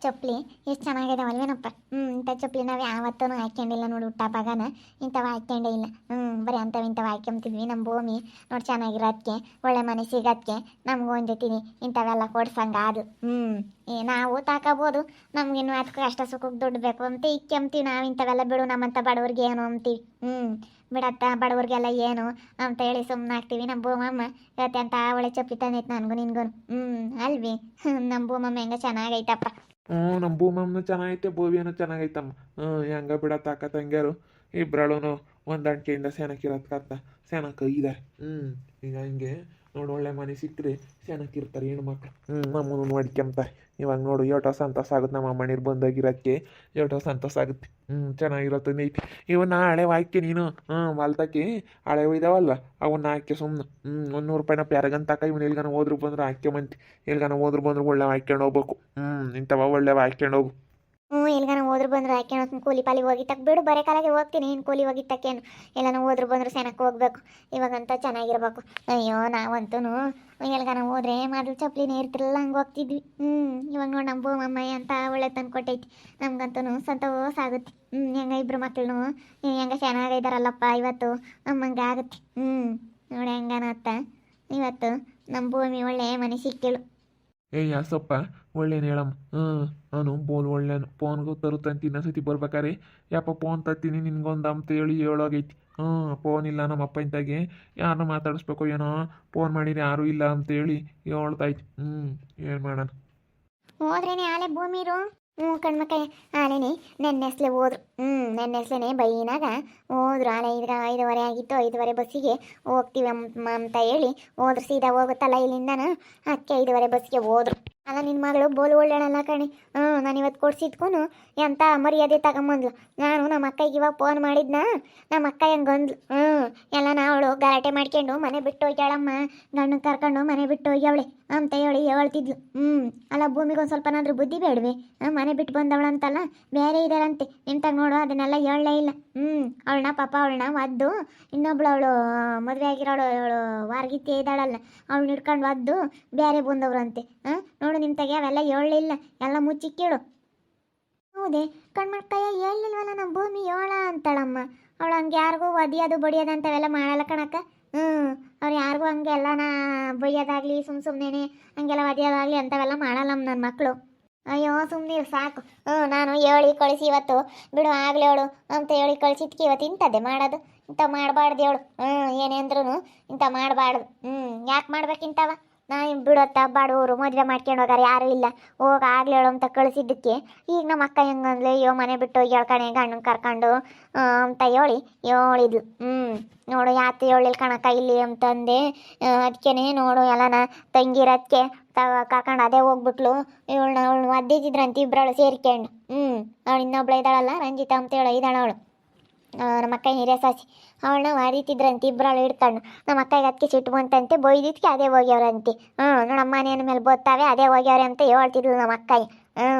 ಚಪ್ಪಲಿ ಎಷ್ಟು ಚೆನ್ನಾಗಿದಾವಲ್ವೇನಪ್ಪ. ಇಂಥ ಚಪ್ಪಲಿ ನಾವು ಯಾವತ್ತೂ ಹಾಕ್ಕೊಂಡಿಲ್ಲ ನೋಡು, ಹುಟ್ಟಾಪಾಗನ ಇಂಥವು ಹಾಕ್ಕೊಂಡೇ ಇಲ್ಲ. ಬರೀ ಅಂಥವು ಇಂಥವು ಹಾಕ್ಕೊಂತಿದ್ವಿ. ನಮ್ಮ ಭೂಮಿ ನೋಡಿ ಚೆನ್ನಾಗಿರೋದಕ್ಕೆ, ಒಳ್ಳೆ ಮನೆ ಸಿಗೋದಕ್ಕೆ ನಮಗೂ ಒಂದಿದ್ದೀನಿ ಇಂಥವೆಲ್ಲ ಕೊಡ್ಸಂಗೆ ಅದು. ನಾವು ತಾಕೋಬೋದು, ನಮಗಿನ್ನು ಅದಕ್ಕೆ ಕಷ್ಟ ಸುಖಕ್ಕೆ ದುಡ್ಡು ಬೇಕು ಅಂತ ಇಕ್ಕೊಂತೀವಿ ನಾವು. ಇಂಥವೆಲ್ಲ ಬಿಡು, ನಮ್ಮಂಥ ಬಡವ್ರಿಗೆ ಏನು ಅಂತೀವಿ. ಬಿಡತ್ತ ಬಡವ್ರಿಗೆಲ್ಲ ಏನು ಅಂತ ಹೇಳಿ ಸುಮ್ಮನೆ ಆಗ್ತೀವಿ. ನಮ್ಮ ಭೂಮಮ್ಮ ಇವತ್ತೆ ಅಂತ ಒಳ್ಳೆ ಚಪ್ಪಲಿ ತಂದೈತೆ ನನಗೂ ನಿನ್ಗೂ. ಅಲ್ವಿ ನಮ್ಮ ಭೂಮಮ್ಮ ಹೆಂಗೆ ಚೆನ್ನಾಗೈತಪ್ಪ. ನಮ್ಮ ಭೂಮಮ್ಮನು ಚೆನ್ನಾಗೈತೆ, ಭೂವಿಯನ್ನು ಚೆನ್ನಾಗೈತಮ್ಮ. ಹೆಂಗ ಬಿಡತ್ತಾಕ ತಂಗ್ಯಾರು ಇಬ್ಬರಳು ಹೊಂದಾಣಿಕೆಯಿಂದ ಸೆನಕ್ಕಿರತ್ಕತ್ತ ಸೆನಕ್ಕೆ ಇದ್ದಾರೆ. ಈಗ ಹಿಂಗೆ ನೋಡು, ಒಳ್ಳೆ ಮನೆ ಸಿಕ್ಕರೆ ಸೆನಕ್ಕಿರ್ತಾರೆ ಹೆಣ್ಮಕ್ಳು. ನಮ್ಮನ್ನು ನೋಡ್ಕೊಂತಾರೆ. ಇವಾಗ ನೋಡು, ಏಟೋ ಸಂತೋಷ ಆಗುತ್ತೆ ನಮ್ಮ ಅಮ್ಮನೀರು ಬಂದಾಗಿರೋಕ್ಕೆ, ಏಟೋ ಸಂತೋಷ ಆಗುತ್ತೆ. ಚೆನ್ನಾಗಿರತ್ತೆ ಐತಿ. ಇವನ್ನ ಹಳೆ ವಾಕ್ಯ ನೀನು ಹೊಲ್ದಕ್ಕೆ ಹಳೆ ಇದಾವಲ್ಲ ಅವನ್ನ ಹಾಕಿ ಸುಮ್ಮನೆ ₹100 ಪ್ಯಾರಗಂತ ತಾಕ. ಇವನು ಎಲ್ಗಾನ ಹೋದ್ರು ಬಂದ್ರೆ ಹಾಕ್ಯಮಂತಿ, ಎಲ್ಗಾನ ಹೋದ್ರು ಬಂದ್ರೆ ಒಳ್ಳೆ ಹಾಕ್ಕೊಂಡು ಹೋಗ್ಬೇಕು. ಇಂಥವ ಒಳ್ಳೆ ಹಾಕ್ಕೊಂಡು ಹೋಗು. ಎಲ್ಗಾನ ಹೋದ್ರು ಬಂದ್ರು ಹಾಕ್ಯಣ ಕೂಲಿ ಪಾಲಿ ಹೋಗಿ ತಕ್ಕ ಬಿಡು. ಬರೀ ಕಾಲಾಗೆ ಹೋಗ್ತೀನಿ, ಏನು ಕೂಲಿ ಹೋಗಿ ತಕ್ಕೇನು. ಎಲ್ಲಾನ ಹೋದ್ರು ಬಂದ್ರು ಸೆನಕ್ಕೆ ಹೋಗ್ಬೇಕು. ಇವಾಗಂತ ಚೆನ್ನಾಗಿರ್ಬೇಕು. ಅಯ್ಯೋ ನಾವಂತೂ ಎಲ್ಗಾನ ಹೋದ್ರೆ ಮೊದಲು ಚಪ್ಪಲಿನೇ ಇರ್ತಿರಲ್ಲ, ಹಂಗೆ ಹೋಗ್ತಿದ್ವಿ. ಇವಾಗ ನೋಡಿ ನಮ್ಮ ಭೂಮಮ್ಮ ಅಂತ ಒಳ್ಳೆ ತಂದು ಕೊಟ್ಟೈತಿ. ನಮ್ಗಂತೂ ಸಂತೋಷ ಆಗುತ್ತೆ. ಹೆಂಗ ಇಬ್ರು ಮಕ್ಳು ಹೆಂಗ ಚೆನ್ನಾಗಿದ್ದಾರಲ್ಲಪ್ಪ ಇವತ್ತು ನಮ್ಮಂಗೆ ಆಗುತ್ತೆ. ನೋಡಿ ಹೆಂಗನತ್ತ ಇವತ್ತು ನಮ್ಮ ಭೂಮಿ ಒಳ್ಳೆ ಮನೆ ಸಿಕ್ಕಿಳು. ಯಾಸಪ್ಪ ಒಳ್ಳೇನು ಹೇಳಮ್ಮ. ನಾನು ಬೋಲ್ ಒಳ್ಳೆನು ಫೋನ್ಗೂ ತರುತ್ತಂತ ಇನ್ನೊಂದ್ಸತಿ ಬರ್ಬೇಕಾರೆ ಯಪ್ಪ ಫೋನ್ ತರ್ತೀನಿ ನಿನ್ಗೊಂದು ಅಂತ ಹೇಳಿ ಹೇಳೋಗೈತಿ. ಫೋನ್ ಇಲ್ಲ ನಮ್ಮ ಅಪ್ಪ ಇಂತಾಗೆ ಯಾರನ್ನ ಮಾತಾಡಿಸ್ಬೇಕು ಏನೋ, ಫೋನ್ ಮಾಡಿದ್ರೆ ಯಾರೂ ಇಲ್ಲ ಅಂತೇಳಿ ಹೇಳ್ತಾಯ್ತು. ಏನು ಮಾಡೋಣ. ಹೋದ್ರೇನೆ ಆಲೆ ಭೂಮಿರು ಕಣ್ಮಕ್ಕ ಆಲೆನೆ ನೆನ್ನೆಸ್ಲೆ ಹೋದ್ರು. ನೆನ್ನೆಸ್ಲೇನೆ ಬೈನಾಗ ಹೋದ್ರು. ಆಲೆ ಈಗ 5:30 ಆಗಿತ್ತು. 5:30 ಬಸ್ಸಿಗೆ ಹೋಗ್ತೀವಿ ಅಂತ ಹೇಳಿ ಹೋದ್ರು. ಸೀದಾ ಹೋಗುತ್ತಲ್ಲ ಇಲ್ಲಿಂದನ, ಅದಕ್ಕೆ 5:30 ಬಸ್ಸಿಗೆ ಹೋದ್ರು. ಅಲ್ಲ ನಿನ್ನ ಮಗಳು ಬೋಲು ಒಳ್ಳೆಯಲ್ಲ ಕಣೆ. ನಾನು ಇವತ್ತು ಕೊಡ್ಸಿದ್ಕೂ ಎಂಥ ಮರ್ಯಾದೆ ತಗೊಂಬಂದ್ಲು. ನಾನು ನಮ್ಮ ಅಕ್ಕಗೆ ಇವಾಗ ಫೋನ್ ಮಾಡಿದ್ನ, ನಮ್ಮ ಅಕ್ಕ ಹೆಂಗಂದ್ಲು. ಎಲ್ಲ ಅವಳು ಗಲಾಟೆ ಮಾಡ್ಕೊಂಡು ಮನೆ ಬಿಟ್ಟು ಹೋಗ್ಯಾಳಮ್ಮ, ಗಂಡನ ಕರ್ಕೊಂಡು ಮನೆ ಬಿಟ್ಟು ಹೋಗ್ಯಾವಳೆ ಅಂತ ಹೇಳಿ ಹೇಳ್ತಿದ್ಲು. ಅಲ್ಲ ಭೂಮಿಗೊಂದು ಸ್ವಲ್ಪನಾದ್ರೂ ಬುದ್ಧಿ ಬೇಡವೆ? ಮನೆ ಬಿಟ್ಟು ಬಂದವಳಂತಲ್ಲ, ಬೇರೆ ಇದ್ದಾರಂತೆ ನಿಂತಾಗ ನೋಡು, ಅದನ್ನೆಲ್ಲ ಹೇಳಲೇ ಇಲ್ಲ. ಅವಳನ್ನ ಪಾಪ ಅವಳನ್ನ ಒದ್ದು ಇನ್ನೊಬ್ಳು ಅವಳು ಮದುವೆ ಆಗಿರೋಳು, ಅವಳು ವಾರ್ಗಿತ್ಯ ಇದ್ದಾಳಲ್ಲ, ಅವಳು ಹಿಡ್ಕೊಂಡು ಒದ್ದು ಬೇರೆ ಬಂದವ್ರಂತೆ. ನೋಡು ನಿಂತಾಗೆ ಅವೆಲ್ಲ ಹೇಳಲಿಲ್ಲ, ಎಲ್ಲ ಮುಚ್ಚಿ ಕೇಳು. ಹೌದೇ ಕಣ್ಮಕ್ಕಯ್ಯ ಹೇಳಿಲ್ವಲ್ಲ ನಮ್ಮ ಭೂಮಿ ಹೇಳ ಅಂತಾಳಮ್ಮ. ಅವಳು ಹಂಗೆ ಯಾರಿಗೂ ಒದಿಯೋದು ಬಡಿಯೋದಂಥವೆಲ್ಲ ಮಾಡಲ್ಲ ಕಣಕ್ಕ. ಅವ್ರು ಯಾರಿಗೂ ಹಂಗೆ ಎಲ್ಲನ ಬೈಯೋದಾಗಲಿ ಸುಮ್ಮನೆ ಹಂಗೆಲ್ಲ ಒದಿಯೋದಾಗಲಿ ಅಂಥವೆಲ್ಲ ಮಾಡಲ್ಲಮ್ಮ ನನ್ನ ಮಕ್ಕಳು. ಅಯ್ಯೋ ಸುಮ್ಮನೆ ಸಾಕು. ನಾನು ಹೇಳಿ ಕಳಿಸಿ ಇವತ್ತು ಬಿಡು ಆಗಲಿ ಅವಳು ಅಂತ ಹೇಳಿ ಕಳಿಸಿದ್ಕೆ ಇವತ್ತು ಇಂಥದ್ದೇ ಮಾಡೋದು. ಇಂಥ ಮಾಡಬಾರ್ದು ಹೇಳು. ಏನೇ ಅಂದ್ರೂ ಇಂಥ ಮಾಡಬಾರ್ದು. ಯಾಕೆ ಮಾಡ್ಬೇಕಿಂತವ? ನಾ ಬಿಡತ್ತ ಬಡವರು ಮದುವೆ ಮಾಡ್ಕೊಂಡು ಹೋಗಾರೆ ಯಾರೂ ಇಲ್ಲ, ಹೋಗಿ ಆಗ್ಲಿ ಹೇಳು ಅಂತ ಕಳಿಸಿದ್ದಕ್ಕೆ ಈಗ ನಮ್ಮ ಅಕ್ಕ ಹೆಂಗಂದ್ಲೆ, ಅಯ್ಯೋ ಮನೆ ಬಿಟ್ಟು ಹೋಗಿ ಹೇಳ್ಕಣೆ ಗಂಡನ ಕರ್ಕೊಂಡು ಅಂತ ಹೇಳಿದ್ಲು. ನೋಡು ಯಾತು ಹೇಳಿಲ್ಲ ಕಣಕ್ಕ ಇಲ್ಲಿ ಅಂತಂದೆ. ಅದಕ್ಕೇನೆ ನೋಡು ಎಲ್ಲನ ತಂಗಿರೋದಕ್ಕೆ ಕರ್ಕೊಂಡು ಅದೇ ಹೋಗ್ಬಿಟ್ಲು. ಅವಳು ಒದ್ದಿದ್ರಂತ ಇಬ್ಬರಳು ಸೇರ್ಕೊಂಡು. ಅವಳು ಇನ್ನೊಬ್ಳು ಇದ್ದಾಳಲ್ಲ ರಂಜಿತಾ ಅಂತ ಹೇಳೋ ಇದ್ದಾಳೆ ಅವಳು, ನಮ್ಮ ಅಕ್ಕ ಹಿರಿಯ ಸಾಸಿ. ಅವಳನ್ನ ಹೊಡಿತಿದ್ರಂತೆ ಇಬ್ಬರಳು ಹಿಡ್ಕೊಂಡು. ನಮ್ಮ ಅಕ್ಕಗೆ ಅದಕ್ಕೆ ಸಿಟ್ಟು ಬಂತಂತೆ, ಬೈದಿದ್ಕೆ ಅದೇ ಹೋಗ್ಯವ್ರಂತೆ. ನೋಡಮ್ಮ ಮನೆಯ ಮೇಲೆ ಬೋತ್ತಾವೆ ಅದೇ ಹೋಗ್ಯವ್ರೆ ಅಂತ ಹೇಳ್ತಿದ್ಲು ನಮ್ಮ ಅಕ್ಕಯ್ಯ.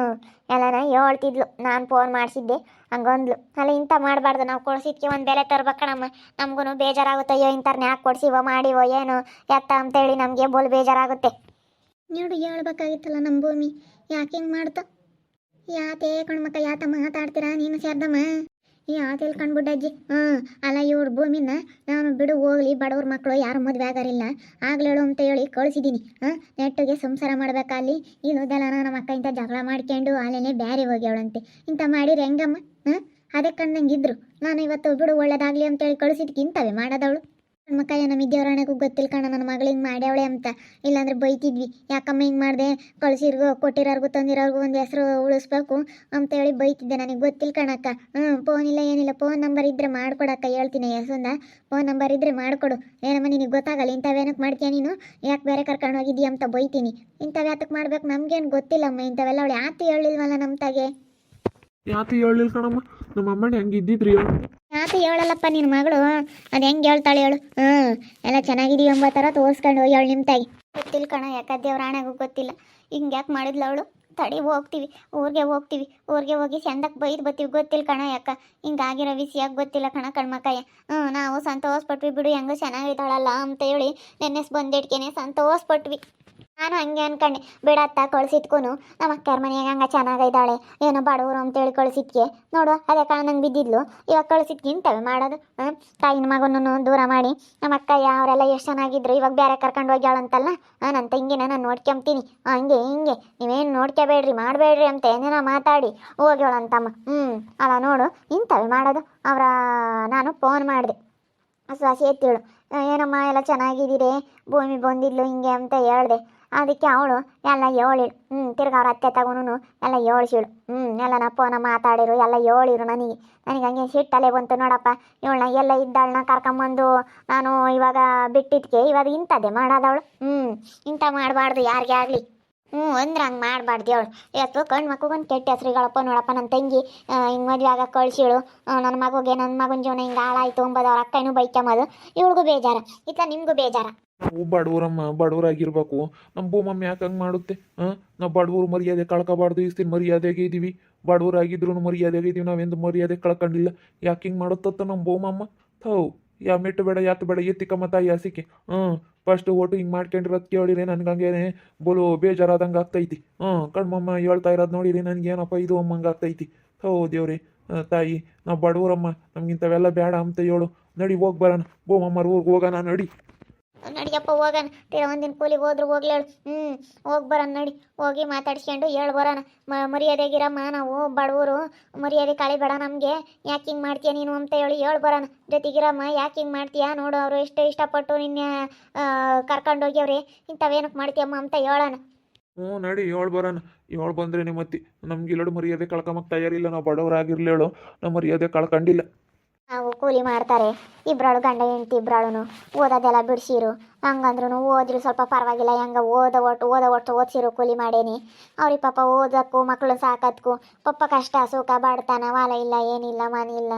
ಎಲ್ಲನ ಹೇಳ್ತಿದ್ಲು. ನಾನು ಫೋನ್ ಮಾಡಿಸಿದ್ದೆ ಹಂಗೊಂದ್ಲು. ಅಲ್ಲ ಇಂಥ ಮಾಡಬಾರ್ದು, ನಾವು ಕೊಡ್ಸಿದ್ಕೆ ಒಂದು ಬೆಲೆ ತರ್ಬೇಕಣಮ್ಮ. ನಮಗೂ ಬೇಜಾರಾಗುತ್ತೆ. ಅಯ್ಯೋ ಇಂಥರ್ನ ಯಾಕೆ ಕೊಡ್ಸಿವೋ ಮಾಡಿವೋ ಏನು ಎತ್ತ ಅಂತೇಳಿ ನಮಗೆ ಬೋಲ್ ಬೇಜಾರಾಗುತ್ತೆ. ನೋಡು ಹೇಳ್ಬೇಕಾಗಿತ್ತಲ್ಲ ನಮ್ಮ ಭೂಮಿ ಯಾಕೆ ಹಿಂಗೆ ಮಾಡ್ತ? ಯಾತೆ ಕಣ್ಮಕ್ಕ ಯಾತ ಮಾತಾಡ್ತೀರಾ ನೀನು ಸೇರ್ದಮ್ಮ? ಯಾತೆ ಕಂಡ್ಬಿಟ್ಟಜ್ಜಿ. ಅಲ್ಲ ಇವ್ರ ಭೂಮಿನ ನಾನು ಬಿಡು ಹೋಗ್ಲಿ, ಬಡವ್ರ ಮಕ್ಕಳು ಯಾರು ಮದುವೆ ಆಗಾರಿಲ್ಲ ಆಗ್ಲೇಳು ಅಂತ ಹೇಳಿ ಕಳಿಸಿದ್ದೀನಿ. ನೆಟ್ಟಿಗೆ ಸಂಸಾರ ಮಾಡ್ಬೇಕಲ್ಲಿ ಇಲ್ಲದೆಲ್ಲ ನಮ್ಮ ಅಕ್ಕ ಇಂಥ ಜಗಳ ಮಾಡ್ಕೊಂಡು ಅಲ್ಲೇನೆ ಬ್ಯಾರೆ ಹೋಗ್ಯವಳಂತೆ. ಇಂಥ ಮಾಡಿರಿ ಹೆಂಗಮ್ಮ? ಅದೇ ಕಣ್ಣಂಗಿದ್ರು ನಾನು ಇವತ್ತು ಬಿಡು ಒಳ್ಳೇದಾಗಲಿ ಅಂತೇಳಿ ಕಳಿಸಿದ್ಕೆ ಇಂಥವೇ ಮಾಡೋದವಳು. ನನ್ನ ಮಕ್ಕಯ್ಯ ನಮ್ಮ ದೇವರಾಣೆಗೂ ಗೊತ್ತಿಲ್ಲ ಕಣ ನನ್ನ ಮಗಳು ಹಿಂಗೆ ಮಾಡ್ಯಾವಳೆ ಅಂತ. ಇಲ್ಲಾಂದ್ರೆ ಬೈತಿದ್ವಿ, ಯಾಕಮ್ಮ ಹಿಂಗೆ ಮಾಡಿದೆ, ಕಳಿಸಿರ್ಗು ಕೊಟ್ಟಿರೋರ್ಗು ತಂದಿರೋರ್ಗು ಒಂದು ಹೆಸರು ಉಳಿಸ್ಬೇಕು ಅಂತೇಳಿ ಬೈತಿದ್ದೆ. ನನಗೆ ಗೊತ್ತಿಲ್ಲ ಕಣಕ್ಕ. ಫೋನ್ ಇಲ್ಲ ಏನಿಲ್ಲ, ಫೋನ್ ನಂಬರ್ ಇದ್ದರೆ ಮಾಡ್ಕೊಡಕ್ಕ ಹೇಳ್ತೀನಿ. ಹೆಸಂದ ಫೋನ್ ನಂಬರ್ ಇದ್ದರೆ ಮಾಡಿಕೊಡು. ಏನಮ್ಮ ನಿನಗೆ ಗೊತ್ತಾಗಲ್ಲ ಇಂಥವೇನಕ್ಕೆ ಮಾಡ್ತೀಯ ನೀನು, ಯಾಕೆ ಬೇರೆ ಕರ್ಕೊಂಡು ಹೋಗಿದ್ದೀಯ ಅಂತ ಬೈತೀನಿ. ಇಂಥವು ಯಾತಕ್ಕೆ ಮಾಡ್ಬೇಕು ನಮಗೇನು ಗೊತ್ತಿಲ್ಲಮ್ಮ ಇಂಥವೆಲ್ಲ. ಅವಳು ಯಾತು ಹೇಳಿಲ್ವಲ್ಲ ನಮ್ಮ ತಾಗೆ. ಯಾತು ಹೇಳಿಲ್ಲ ಕಣಮ್ಮ, ನಮ್ಮ ಅಮ್ಮನ ಹೆಂಗೆ ಇದ್ದಿದ್ರಿ? ಯಾತು ಹೇಳಲ್ಲಪ್ಪ ನಿನ್ನ ಮಗಳು, ಅದು ಹೆಂಗೆ ಹೇಳ್ತಾಳೆ ಹೇಳು. ಎಲ್ಲ ಚೆನ್ನಾಗಿದೀವಿ ಎಂಬ ಥರ ತೋರಿಸ್ಕೊಂಡು ಹೋಗಿ ಹೇಳು ನಿಮ್ಮ ತಾಯಿ. ಗೊತ್ತಿಲ್ಲ ಕಣ, ಯಾಕದ್ದೇವ್ರ ಆಣೆಗೂ ಗೊತ್ತಿಲ್ಲ ಹಿಂಗೆ ಯಾಕೆ ಮಾಡಿದ್ಲು ಅವಳು. ತಡಿ ಹೋಗ್ತೀವಿ, ಊರಿಗೆ ಹೋಗಿ ಚಂದಕ್ಕೆ ಬೈದು ಬರ್ತೀವಿ. ಗೊತ್ತಿಲ್ಲ ಕಣ ಯಾಕ ಹಿಂಗಾಗಿರೋ ವಿಷಯಾಗಿ ಗೊತ್ತಿಲ್ಲ ಕಣ ಕಣ್ಮಕ್ಕಯ್ಯ. ನಾವು ಸಂತೋಷಪಟ್ವಿ ಬಿಡು, ಹೆಂಗೋ ಚೆನ್ನಾಗಿದ್ದಾಳಲ್ಲ ಅಂತ ಹೇಳಿ ನೆನ್ನೆಸ್ ಬಂದಿಡ್ಕೇನೆ ಸಂತೋಷಪಟ್ವಿ. ನಾನು ಹಂಗೆ ಅನ್ಕಂಡೆ ಬಿಡತ್ತ ಕಳ್ಸಿದ್ಕೂ ನಮ್ಮ ಅಕ್ಕರ ಮನೆಯಾಗ ಹಂಗೆ ಚೆನ್ನಾಗಿದ್ದಾಳೆ ಏನೋ ಬಡವರು ಅಂತೇಳಿ ಕಳ್ಸಿದ್ಕೆ ನೋಡು ಅದೇ ಕಾರಣ ನಂಗೆ ಬಿದ್ದಿದ್ಲು ಇವಾಗ ಕಳ್ಸಿದ್ಕೆ ಇಂತವೆ ಮಾಡೋದು ತಾಯಿನ ಮಗನೂ ದೂರ ಮಾಡಿ ನಮ್ಮ ಅಕ್ಕಯ್ಯ ಅವರೆಲ್ಲ ಎಷ್ಟು ಚೆನ್ನಾಗಿದ್ರು ಇವಾಗ ಬೇರೆ ಕರ್ಕೊಂಡು ಹೋಗ್ಯಾಳಂತಲ್ಲ ನನ್ನ ತಂಗಿನ ನಾನು ನೋಡ್ಕೊಂತೀನಿ ಹಂಗೆ ಹಿಂಗೆ ನೀವೇನು ನೋಡ್ಕೋಬೇಡ್ರಿ ಮಾಡಬೇಡ್ರಿ ಅಂತ ಏನೇನೋ ಮಾತಾಡಿ ಹೋಗ್ಯಾಳಂತಮ್ಮ ಅಲ್ಲ ನೋಡು ಇಂತವೆ ಮಾಡೋದು ಅವರ ನಾನು ಫೋನ್ ಮಾಡಿದೆ ಸೊಸೆ ಎತ್ತಿಳು ಏನಮ್ಮ ಎಲ್ಲ ಚೆನ್ನಾಗಿದ್ದೀರಿ ಭೂಮಿ ಬಂದಿದ್ಲು ಹಿಂಗೆ ಅಂತ ಹೇಳ್ದೆ ಅದಕ್ಕೆ ಅವಳು ಎಲ್ಲ ಹೇಳಿಳು ತಿರ್ಗಿ ಅವ್ರ ಅತ್ತೆ ತಗೊಂಡು ಎಲ್ಲ ಹೇಳಿಸಿಳು ಎಲ್ಲ ನಾ ಫೋನ ಮಾತಾಡಿರು ಎಲ್ಲ ಹೇಳಿರು ನನಗೆ ಹಂಗೆ ಸಿಟ್ಟಲ್ಲೇ ಬಂತು ನೋಡಪ್ಪ ಇವಳನ್ನ ಎಲ್ಲ ಇದ್ದಾಳನ್ನ ಕರ್ಕೊಂಬಂದು ನಾನು ಇವಾಗ ಬಿಟ್ಟಿದ್ಕೆ ಇವಾಗ ಇಂಥದ್ದೇ ಮಾಡೋದವಳು ಇಂಥ ಮಾಡಬಾರ್ದು ಯಾರಿಗೇ ಆಗಲಿ ಅಂದ್ರೆ ಹಂಗೆ ಮಾಡಬಾರ್ದು ಅವಳು ಇವತ್ತು ಕಣ್ಣು ಮಕ್ಕಗೊಂದು ಕೆಟ್ಟ ಹೆಸ್ರುಗಳಪ್ಪ ನೋಡಪ್ಪ ನನ್ನ ತಂಗಿ ಹಿಂಗೆ ಮದುವೆ ಆಗ ಕಳ್ಸಿಳು ನನ್ನ ಮಗನ ಜೀವನ ಹಿಂಗೆ ಹಾಳಾಯ್ತು ಅಂಬೋದು ಅವ್ರ ಅಕ್ಕನೂ ಬೈಕೊಂಬೋದು ಇವಳಿಗೂ ಬೇಜಾರ ಇತ್ತ ನಿಮಗೂ ಬೇಜಾರ. ನಾವು ಬಡವರಮ್ಮ ಬಡವರಾಗಿರ್ಬೇಕು. ನಮ್ಮ ಭೂಮಮ್ಮ ಯಾಕೆ ಹಂಗೆ ಮಾಡುತ್ತೆ? ನಾವು ಬಡವರು ಮರ್ಯಾದೆ ಕಳ್ಕೊಬಾರ್ದು. ಇಷ್ಟಿನ ಮರ್ಯಾದೆಗೆ ಇದ್ದೀವಿ, ಬಡವರಾಗಿದ್ರು ಮರ್ಯಾದೆಗೆ ಇದ್ದೀವಿ, ನಾವೆಂದು ಮರ್ಯಾದೆ ಕಳ್ಕೊಂಡಿಲ್ಲ. ಯಾಕೆ ಹಿಂಗೆ ಮಾಡುತ್ತತ್ತ ನಮ್ಮ ಭೂಮಮ್ಮ? ಥೌ ಯಾ ಮೆಟ್ಟು ಬೇಡ ಯಾತು ಬೇಡ ಎತ್ತಿಕಮ್ಮ ತಾಯಿ ಹಸಿಕೆ. ಫಸ್ಟ್ ಓಟು ಹಿಂಗೆ ಮಾಡ್ಕೊಂಡಿರೋದು ಕೇಳಿರಿ ನನಗೆ ಹಂಗೇನೆ ಬೋಲು ಬೇಜಾರಾದಂಗೆ ಆಗ್ತೈತಿ. ಕಣ್ಮಮ್ಮ ಹೇಳ್ತಾ ಇರೋದು ನೋಡಿರಿ ನನಗೇನಪ್ಪ ಇದು ಅಮ್ಮಂಗೆ ಆಗ್ತೈತಿ. ಥೋ ದೇವ್ರಿ ತಾಯಿ ನಾವು ಬಡವರಮ್ಮ, ನಮ್ಗಿಂತವೆಲ್ಲ ಬೇಡ ಅಂತ ಹೇಳು. ನಡಿ ಹೋಗಿ ಬರೋಣ, ಭೂಮಮ್ಮರ ಊರಿಗೆ ಹೋಗೋಣ ನಡಿ. ನಡಿಯಪ್ಪ ಹೋಗೋಣ, ಒಂದಿನ ಕೂಲಿಗೆ ಹೋದ್ರು ಹೋಗ್ಲೇಳು. ಹೋಗಿ ಬರೋಣ ನಡಿ, ಹೋಗಿ ಮಾತಾಡ್ಸ್ಕೊಂಡು ಹೇಳಿ ಬರೋಣ. ಮರ್ಯಾದೆಗಿರಮ್ಮ, ನಾವು ಬಡವರು ಮರ್ಯಾದೆ ಕಳಿಬೇಡ ನಮಗೆ, ಯಾಕೆ ಹಿಂಗೆ ಮಾಡ್ತೀಯ ನೀನು ಅಂತ ಹೇಳಿ ಬರೋಣ. ಜೊತೆಗಿರಮ್ಮ ಯಾಕೆ ಹಿಂಗೆ ಮಾಡ್ತೀಯಾ ನೋಡು, ಅವರು ಎಷ್ಟು ಇಷ್ಟಪಟ್ಟು ನಿನ್ನೆ ಕರ್ಕೊಂಡೋಗ್ಯವ್ರೆ, ಇಂಥವೇನಕ್ಕೆ ಮಾಡ್ತೀಯಮ್ಮ ಅಂತ ಹೇಳೋಣ. ನಡಿ ಬರೋಣ. ಬಂದ್ರೆ ಮತ್ತೆ ನಮ್ಗೆ ಇಲ್ಲಡು ಮರ್ಯಾದೆ ಕಳ್ಕೊಂಬಕ್ಕೆ ತಯಾರಿಲ್ಲ. ನಾವು ಬಡವರಾಗಿರ್ಲೇಳು, ನಾವು ಮರ್ಯಾದೆ ಕಳ್ಕೊಂಡಿಲ್ಲ. ನಾವು ಕೂಲಿ ಮಾಡ್ತಾರೆ ಇಬ್ರಾಳು ಗಂಡ ಹೆಂಡ್ತಿ ಇಬ್ರಾಳು ಓದೋದೆಲ್ಲ ಬಿಡಿಸಿರು. ಹಂಗಂದ್ರೂ ಓದಿರು ಸ್ವಲ್ಪ ಪರವಾಗಿಲ್ಲ, ಹೆಂಗೆ ಒಟ್ಟು ಓದಿಸಿರು ಕೂಲಿ ಮಾಡೇನಿ. ಅವ್ರಿಗೆ ಪಾಪ ಓದೋಕ್ಕೂ ಮಕ್ಕಳು ಸಾಕೋದಕ್ಕೂ ಪಾಪ ಕಷ್ಟ ಸುಖ ಬಡತನ, ಹೊಲ ಇಲ್ಲ ಏನಿಲ್ಲ, ಮನೆ ಇಲ್ಲ,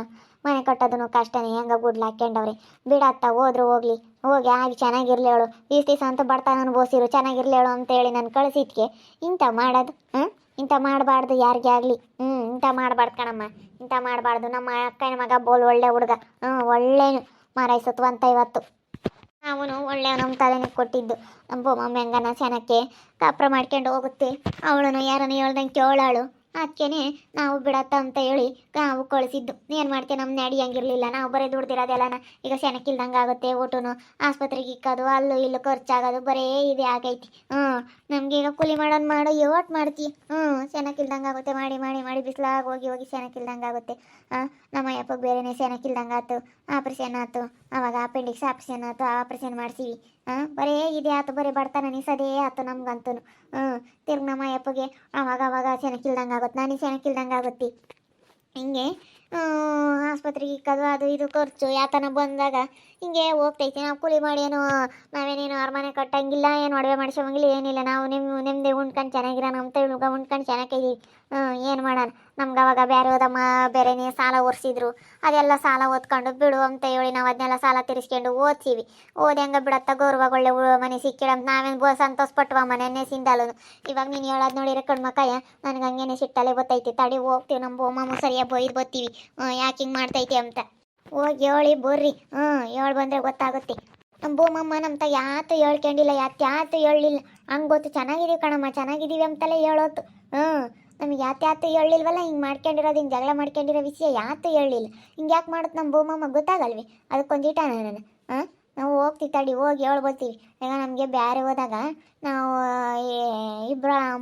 ಮನೆ ಕಟ್ಟೋದೂ ಕಷ್ಟನೇ. ಹೆಂಗೆ ಗುಡ್ಲು ಹಾಕ್ಯಂಡವ್ರೆ ಬಿಡತ್ತ ಹೋಗಿ ಆಗಿ ಚೆನ್ನಾಗಿರ್ಲೇಳು. ಇಷ್ಟು ದಿವಸ ಅಂತೂ ಬಡತನ ಅನುಭವಿಸಿರು, ಚೆನ್ನಾಗಿರ್ಲೇಳು ಅಂತೇಳಿ ನಾನು ಕಳಿಸಿದ್ಕೆ ಇಂಥ ಮಾಡೋದು. ಇಂಥ ಮಾಡಬಾರ್ದು ಯಾರಿಗೇ ಆಗಲಿ. ಇಂಥ ಮಾಡಬಾರ್ದು ಕಣಮ್ಮ, ಇಂಥ ಮಾಡಬಾರ್ದು. ನಮ್ಮ ಅಕ್ಕನ ಮಗ ಬೋಲ್ ಒಳ್ಳೆ ಹುಡುಗ, ಒಳ್ಳೆನು ಮಾರಾಯಿಸತ್ವ ಅಂತ ಇವತ್ತು ಅವನು ಒಳ್ಳೆ ನಮ್ಮ ತಲೆನೇ ಕೊಟ್ಟಿದ್ದು. ನಮ್ಮ ಭೂಮಮ್ಮ ಹೆಂಗನ ಚೆನ್ನಾಕ್ಕೆ ಕಾಪ್ರ ಮಾಡ್ಕೊಂಡು ಹೋಗುತ್ತೆ. ಅವಳನ್ನು ಯಾರನ್ನು ಹೇಳ್ದಂಗೆ ಕೇಳಾಳು. ಅದಕ್ಕೇನೆ ನಾವು ಬಿಡತ್ತ ಅಂತ ಹೇಳಿ ನಾವು ಕಳಿಸಿದ್ದು. ಏನು ಮಾಡ್ತೀವಿ, ನಮ್ಮ ನಡಿ ಹಂಗಿರಲಿಲ್ಲ. ನಾವು ಬರೀ ದುಡ್ದಿರೋದೆಲ್ಲನ ಈಗ ಸೆನಕ್ಕಿಲ್ದಂಗೆ ಆಗುತ್ತೆ. ಊಟನು ಆಸ್ಪತ್ರೆಗೆ ಇಕ್ಕೋದು, ಅಲ್ಲೂ ಇಲ್ಲೂ ಖರ್ಚಾಗೋದು ಬರೀ ಇದೇ ಆಗೈತಿ. ನಮ್ಗೆ ಈಗ ಕೂಲಿ ಮಾಡೋ ಯೋಟ್ ಮಾಡ್ತೀವಿ. ಸೆನಕ್ಕಿಲ್ದಂಗೆ ಆಗುತ್ತೆ, ಮಾಡಿ ಮಾಡಿ ಮಾಡಿ ಬಿಸಿಲಾಗ ಹೋಗಿ ಸೆನಕ್ಕಿಲ್ದಂಗೆ ಆಗುತ್ತೆ. ನಮ್ಮ ಅಪ್ಪಗೆ ಬೇರೆನೇ ಸೆನಕ್ಕಿಲ್ದಂಗೆ ಆಯ್ತು, ಆಪ್ರೇಷನ್ ಆಯ್ತು. ಆವಾಗ ಅಪೆಂಡಿಕ್ಸ್ ಆಪ್ರೇಷನ್ ಆಯ್ತು, ಆಪ್ರೇಷನ್ ಮಾಡಿಸಿವಿ. ಬರೀ ಇದೇ ಆಯ್ತು, ಬರೀ ಬಡತನ ನಿಸದೇ ಆಯ್ತು ನಮ್ಗಂತೂ. ತಿರ್ಗಿ ನಮ್ಮ ಅಪ್ಪಗೆ ಅವಾಗ ಸೆನಕ್ಕಿಲ್ದಂಗೆ ಆಗುತ್ತೆ, ನಾನು ಸೆನಕ್ಕಿಲ್ದಂಗೆ ಆಗುತ್ತೆ. ಹಿಂಗೆ ಆಸ್ಪತ್ರೆಗೆ ಇಕ್ಕೋದು ಅದು ಇದು ಖರ್ಚು ಯಾತನ ಬಂದಾಗ ಹಿಂಗೆ ಹೋಗ್ತೈತಿ. ನಾವು ಕೂಲಿ ಮಾಡಿ ನಾವೇನೇನು ಅರಮನೆ ಕಟ್ಟಂಗಿಲ್ಲ, ಏನು ಒಡವೆ ಮಾಡಿಸೋಂಗಿಲ್ಲ, ಏನಿಲ್ಲ. ನಾವು ನಿಮ್ಮದೇ ಉಣ್ಕೊಂಡು ಚೆನ್ನಾಗಿರೋಣ ಅಂತ ಹೇಳಿ ಉಣ್ಕೊಂಡು ಚೆನ್ನಾಗಿದ್ದೀವಿ. ಏನು ಮಾಡೋಣ, ನಮ್ಗೆ ಅವಾಗ ಬೇರೆ ಬೇರೆನೇ ಸಾಲ ಒರೆಸಿದ್ರು. ಅದೆಲ್ಲ ಸಾಲ ಓದ್ಕೊಂಡು ಬಿಡು ಅಂತ ಹೇಳಿ ನಾವು ಅದನ್ನೆಲ್ಲ ಸಾಲ ತೀರಿಸ್ಕೊಂಡು ಓದ್ತೀವಿ. ಓದಿ ಹಂಗೆ ಬಿಡತ್ತ ಗೌರವ ಒಳ್ಳೆ ಮನೆ ಸಿಕ್ಕಿಡಂತ ನಾವೇನು ಸಂತೋಷ ಪಟ್ಟವಮ್ಮ ನೆನ್ನೆಸಿಂದಲೂ. ಇವಾಗ ನೀನು ಹೇಳೋದು ನೋಡಿದ್ರೆ ಕಣ್ಮಕ್ಕಯ್ಯ ನನಗೆ ಹಂಗೇನೆ ಸಿಟ್ಟಲ್ಲೇ ಗೊತ್ತೈತಿ. ತಡಿ ಹೋಗ್ತೀವಿ, ನಮ್ಮ ಬೋಮಮ್ಮ ಸರಿಯಾಗಿ ಬೈದು ಬರ್ತೀವಿ ಯಾಕೆ ಹಿಂಗೆ ಮಾಡ್ತೈತಿ ಅಂತ. ಹೋಗಿ ಹೇಳಿ ಬರ್ರಿ, ಹೇಳಿ ಬಂದರೆ ಗೊತ್ತಾಗುತ್ತೆ. ನಮ್ಮ ಬೋಮಮ್ಮ ನಮ್ಮ ಯಾತು ಹೇಳ್ಕೊಂಡಿಲ್ಲ, ಯಾತು ಹೇಳಲಿಲ್ಲ. ಹಂಗೆ ಗೊತ್ತು ಚೆನ್ನಾಗಿದ್ದೀವಿ ಕಣಮ್ಮ, ಚೆನ್ನಾಗಿದ್ದೀವಿ ಅಂತಲೇ ಹೇಳೋತು. ನಮಗೆ ಯಾತು ಹೇಳಿಲ್ವಲ್ಲ, ಹಿಂಗೆ ಮಾಡ್ಕೊಂಡಿರೋದು, ಹಿಂಗೆ ಜಗಳ ಮಾಡ್ಕೊಂಡಿರೋ ವಿಷಯ ಯಾತು ಹೇಳಲಿಲ್ಲ. ಹಿಂಗೆ ಯಾಕೆ ಮಾಡುತ್ತೆ ನಮ್ಮ ಬೋಮಮ್ಮ ಗೊತ್ತಾಗಲ್ವಿ, ಅದಕ್ಕೊಂದು ಇಟ ನಾನು ನಾವು ಹೋಗ್ತೀವಿ ತಡಿ, ಹೋಗಿ ಹೇಳ್ಬೋತೀವಿ. ಈಗ ನಮಗೆ ಬೇರೆ ಹೋದಾಗ ನಾವು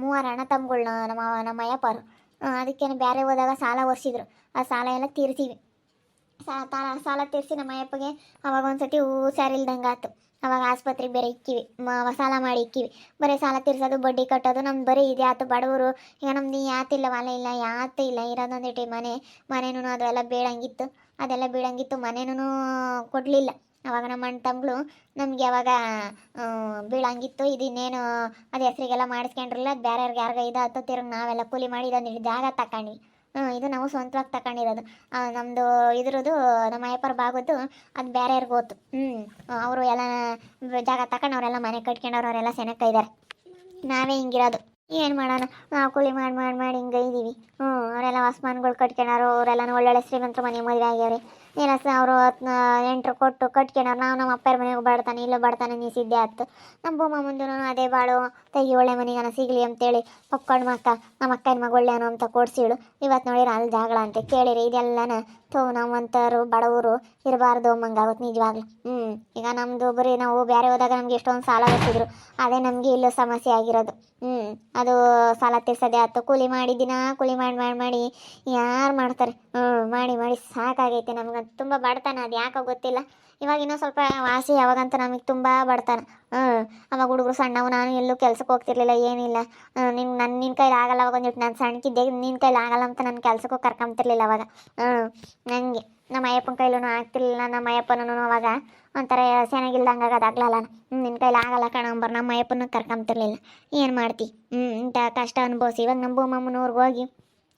ಮೂವರು ಅಣ್ಣ ತಮ್ಮಗಳನ್ನ ನಮ್ಮ ಅಯ್ಯಪ್ಪರು ಅದಕ್ಕೇನು ಬೇರೆ ಹೋದಾಗ ಸಾಲ ಒರೆಸಿದ್ರು. ಆ ಸಾಲ ಎಲ್ಲ ತೀರ್ತೀವಿ. ಸಾಲ ತೀರಿಸಿ ನಮ್ಮ ಅಯ್ಯಪ್ಪಗೆ ಅವಾಗ ಒಂದು ಸತಿ ಹುಷಾರಿಲ್ದಂಗೆ ಆಯ್ತು. ಅವಾಗ ಆಸ್ಪತ್ರೆಗೆ ಬೇರೆ ಇಕ್ಕಿವಿ, ಸಾಲ ಮಾಡಿ ಇಕ್ಕಿವಿ. ಬರೀ ಸಾಲ ತೀರ್ಸೋದು ಬಡ್ಡಿ ಕಟ್ಟೋದು ನಮ್ದು ಬರೀ ಇದೆ ಆಯ್ತು. ಬಡವರು ಈಗ ನಮ್ದು ಯಾತಿಲ್ಲ, ಹೊಲ ಇಲ್ಲ, ಯಾತು ಇಲ್ಲ. ಇರೋದೊಂದಿಟ್ಟು ಮನೇನೂ ಅದೆಲ್ಲ ಬೀಳಂಗಿತ್ತು, ಮನೇನೂ ಕೊಡಲಿಲ್ಲ. ಅವಾಗ ನಮ್ಮ ಅಣ್ಣ ತಮ್ಮಗಳು ನಮಗೆ ಅವಾಗ ಬೀಳಂಗಿತ್ತು. ಇದನ್ನೇನು ಅದು ಹೆಸ್ರಿಗೆಲ್ಲ ಮಾಡಿಸ್ಕೊಂಡ್ರಲ್ಲ, ಅದು ಬೇರೆಯವ್ರಿಗೆ ಯಾರಿಗ ಇದಾಯ್ತು. ತಿರುಗಿ ನಾವೆಲ್ಲ ಕೂಲಿ ಮಾಡಿ ಇದೊಂದು ಜಾಗ ತಗೊಂಡ್ವಿ. ಇದು ನಾವು ಸ್ವಂತವಾಗಿ ತಗೊಂಡಿರೋದು. ನಮ್ಮದು ಇದ್ರದ್ದು ನಮ್ಮ ಅಯ್ಯಪ್ಪರ ಭಾಗದ್ದು ಅದು ಬೇರೆಯವ್ರಿಗೆ ಗೊತ್ತು. ಅವರು ಎಲ್ಲ ಜಾಗ ತಗೊಂಡು ಅವರೆಲ್ಲ ಮನೆ ಕಟ್ಕೊಂಡವ್ರು, ಅವರೆಲ್ಲ ಸೆನಕ್ಕ ಇದ್ದಾರೆ. ನಾವೇ ಹಿಂಗಿರೋದು. ಏನು ಮಾಡೋಣ, ನಾವು ಕೂಲಿ ಮಾಡಿ ಹಿಂಗೆ ಇದ್ದೀವಿ. ಅವರೆಲ್ಲ ಹೊಸ್ಮಾನ್ಗಳು ಕಟ್ಕೊಂಡವ್ರು, ಅವರೆಲ್ಲ ಒಳ್ಳೊಳ್ಳೆ ಶ್ರೀಮಂತರು ಮನೆ ಮದುವೆ ಆಗ್ಯವ್ರಿ. ಇಲ್ಲ ಸ ಅವರು ಎಂಟ್ರು ಕೊಟ್ಟು ಕಟ್ಕೊಂಡವ್ರು ನಾವು ನಮ್ಮ ಅಪ್ಪರ ಮನೆಗೆ ಬಡ್ತಾನೆ ಇಲ್ಲೋ ಬಡ್ತಾನೆ ನಿಸಿದ್ದೆ ಆಯ್ತು ನಮ್ಮ ಭೂಮ ಮುಂದೂ ಅದೇ ಬಾಳು ತೆಗಿ ಒಳ್ಳೆ ಮನೆಗನ ಸಿಗಲಿ ಅಂತೇಳಿ ಪಕ್ಕೊಂಡು ನಮ್ಮ ಅಕ್ಕನ ಮಗ ಒಳ್ಳೆಯನು ಅಂತ ಕೊಡ್ಸಿಳು ಇವತ್ತು ನೋಡಿರ ಅಲ್ಲಿ ಜಾಗಳ ಅಂತ ಕೇಳಿರಿ ಇದೆಲ್ಲನ ನಾವಂತರು ಬಡವರು ಇರಬಾರ್ದು ಅಮ್ಮಂಗಾಗುತ್ತೆ ನಿಜವಾಗ್ಲು ಈಗ ನಮ್ಮದು ಬರೀ ನಾವು ಬೇರೆ ಹೋದಾಗ ನಮ್ಗೆ ಎಷ್ಟೊಂದು ಸಾಲ ಬರ್ತಿದ್ರು ಅದೇ ನಮಗೆ ಇಲ್ಲೂ ಸಮಸ್ಯೆ ಆಗಿರೋದು ಅದು ಸಾಲ ತೀರ್ಸೋದೇ ಆಯ್ತು ಕೂಲಿ ಮಾಡಿ ದಿನ ಕೂಲಿ ಮಾಡಿ ಯಾರು ಮಾಡ್ತಾರೆ ಮಾಡಿ ಸಾಕಾಗೈತೆ ನಮ್ಗಂತ ತುಂಬ ಬಡತನ ಅದು ಯಾಕೋ ಗೊತ್ತಿಲ್ಲ ಇವಾಗ ಇನ್ನೂ ಸ್ವಲ್ಪ ವಾಸಿ ಯಾವಾಗಂತ ನಮಗೆ ತುಂಬ ಬಡತನ ಅವಾಗ ಹುಡುಗರು ಸಣ್ಣವು ನಾನು ಎಲ್ಲೂ ಕೆಲ್ಸಕ್ಕೆ ಹೋಗ್ತಿರ್ಲಿಲ್ಲ ಏನಿಲ್ಲ ನಿನ್ನ ಕೈಲಿ ಆಗಲ್ಲ ಅವಾಗ ಒಂದಿಟ್ಟು ನಾನು ಸಣ್ಣಕ್ಕಿದ್ದೆ ನಿನ್ನ ಕೈಲಿ ಆಗಲ್ಲ ಅಂತ ನನ್ನ ಕೆಲ್ಸಕ್ಕೂ ಕರ್ಕೊಂತಿರ್ಲಿಲ್ಲ ಅವಾಗ ನನಗೆ ನಮ್ಮ ಅಯ್ಯಪ್ಪನ ಕೈಲೂ ಆಗ್ತಿರ್ಲಿಲ್ಲ ನಮ್ಮ ಅಯ್ಯಪ್ಪನೂ ಅವಾಗ ಒಂಥರ ಚೆನ್ನಾಗಿಲ್ದಂಗೆ ಅದಾಗ್ಲಲ್ಲ ನಿನ್ನ ಕೈಲಿ ಆಗಲ್ಲ ಕಣಂಬರ್ ನಮ್ಮ ಅಯ್ಯಪ್ಪನ ಕರ್ಕೊಂತಿರ್ಲಿಲ್ಲ ಏನು ಮಾಡ್ತಿ ಇಂಥ ಕಷ್ಟ ಅನುಭವಿಸಿ ಇವಾಗ ನಮ್ಮ ಭೂಮಮ್ಮನೂರ್ಗೆ ಹೋಗಿ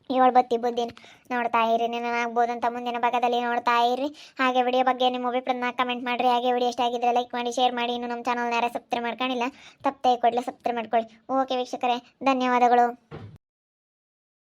ಇವಳು ಬತ್ತಿ ಬುದ್ಧಿನ ನೋಡ್ತಾ ಇರಿ ಆಗ್ಬೋದು ಅಂತ ಮುಂದಿನ ಭಾಗದಲ್ಲಿ ನೋಡ್ತಾ ಇರಿ ಹಾಗೆ ವಿಡಿಯೋ ಬಗ್ಗೆ ನಿಮ್ಮ ಅಭಿಪ್ರಾಯನ ಕಮೆಂಟ್ ಮಾಡಿರಿ ಹಾಗೆ ವಿಡಿಯೋ ಇಷ್ಟ ಆಗಿದ್ರೆ ಲೈಕ್ ಮಾಡಿ ಶೇರ್ ಮಾಡಿ ಇನ್ನು ನಮ್ಮ ಚಾನಲ್ನ ಯಾರೇ ಸಬ್ಸ್ಕ್ರೈಬ್ ಮಾಡ್ಕೊಂಡಿಲ್ಲ ತಪ್ಪದೆ ಕೊಡಲೇ ಸಬ್ಸ್ಕ್ರೈಬ್ ಮಾಡ್ಕೊಳ್ಳಿ ಓಕೆ ವೀಕ್ಷಕರೇ ಧನ್ಯವಾದಗಳು.